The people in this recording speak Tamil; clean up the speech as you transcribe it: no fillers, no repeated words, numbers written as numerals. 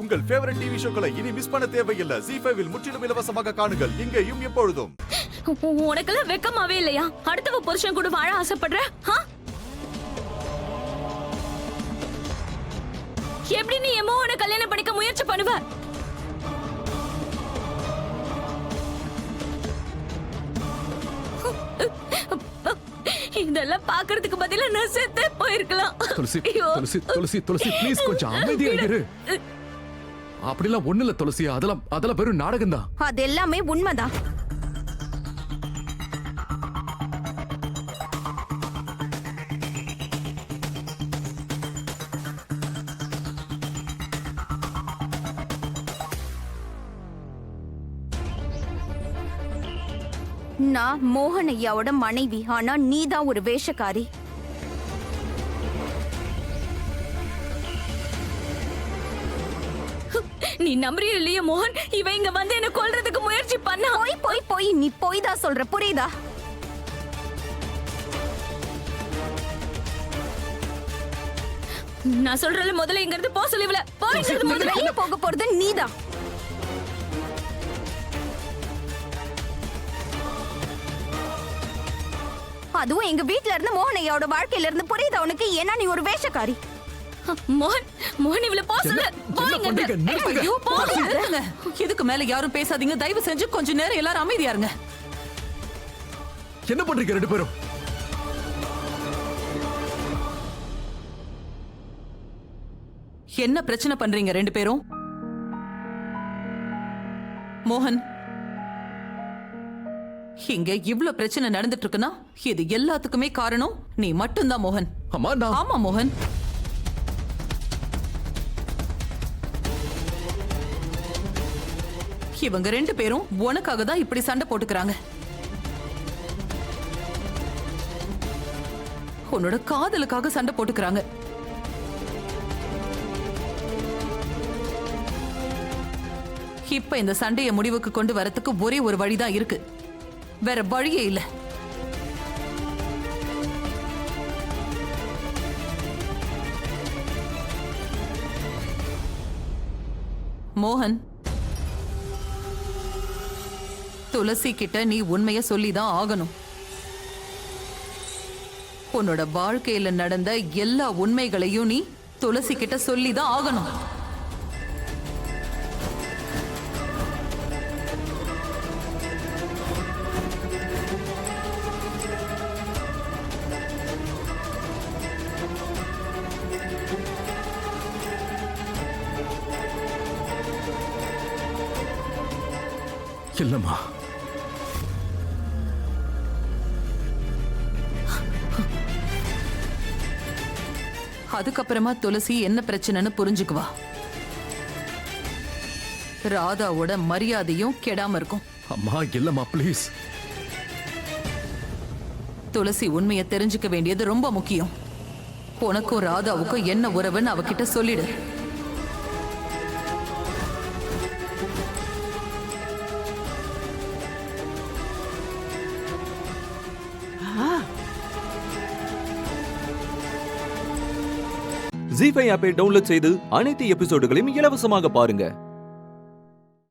உங்கள் ஃபேவரட் டிவி ஷோக்களை இனி மிஸ் பண்ண தேவையில்லை. ZEE5 இல் முற்றிலும் இலவசமாக காணுங்கள். இங்கேயும் எப்பொழுதும். உனக்கெல்லாம் வெக்கமாவே இல்லையா? அடுத்தவ புருஷன் கூட வாழ ஆசைப்படுற? எப்படி நீ எமோனை கல்யாணம் பண்ணிக்க முயற்சி பண்ணுவ? இதெல்லாம் பாக்குறதுக்கு பதிலா நான் செத்தே போயிருக்கலாம். துளசி துளசி துளசி துளசி ப்ளீஸ் கொஞ்சம் அமைதியா இரு. அப்படிலாம் ஒண்ணு இல்ல துளசி, அதெல்லாம் வெறும் நாடகம் தான். அது எல்லாமே உண்மைதான். நான் மோகன் ஐயாவோட மனைவி. ஆனா நீதான் ஒரு வேஷக்காரி. நீ நம்புறியோ இல்லையா மோகன், இவ இங்க வந்து என்ன கொல்றதுக்கு முயற்சி பண்ணா? போய் நீ போய் தான் சொல்ற, புரியுதா? நான் சொல்றல முதல்ல இங்க இருந்து போ சொல்லிவல. வெளிய போக போறது நீதான். அதுவும் எங்க வீட்ல இருந்து மோகன் ஐயாவோட வாழ்க்கையில இருந்து, புரியுதா உனக்கு? ஏன்னா நீ ஒரு வேஷக்காரி. மோகன் இவள போ சொல்லு. ஐயோ போங்க. இதுக்கு மேல யாரும் பேசாதீங்க தயவு செஞ்சு. கொஞ்ச நேரம் எல்லாரும் அமைதியா இருங்க. என்ன பண்றீங்க ரெண்டு பேரும்? என்ன பிரச்சனை பண்றீங்க ரெண்டு பேரும்? மோகன், இங்க இவ்ளோ பிரச்சனை நடந்துட்டு இருக்குன்னா இது எல்லாத்துக்குமே காரணம் நீ மட்டும்தான் மோகன். ஆமா மோகன். இவங்க ரெண்டு பேரும் உனக்காக தான் இப்படி சண்டை போட்டுக்கிறாங்க. உன்னோட காதலுக்காக சண்டை போட்டுக்கிறாங்க. இப்ப இந்த சண்டையை முடிவுக்கு கொண்டு வரதுக்கு ஒரே ஒரு வழிதான் இருக்கு. வேற வழியே இல்ல. மோகன், துளசி கிட்ட நீ உண்மைய சொல்லிதான் ஆகணும். உன்னோட வாழ்க்கையில நடந்த எல்லா உண்மைகளையும் நீ துளசி கிட்ட சொல்லிதான் ஆகணும். இல்லம்மா, அதுக்கப்புறமா துளசி என்ன பிரச்சனைன்னு புரிஞ்சுக்குவா. ராதாவோட மரியாதையும் கெடாம இருக்கும். அம்மா இல்லம்மா ப்ளீஸ். துளசி உண்மையை தெரிஞ்சுக்க வேண்டியது ரொம்ப முக்கியம். உனக்கும் ராதாவுக்கும் என்ன உறவுன்னு அவகிட்ட சொல்லிடு. ZEE5 ஆப்பை டவுன்லோட் செய்து அனைத்து எபிசோடுகளையும் இலவசமாக பாருங்க.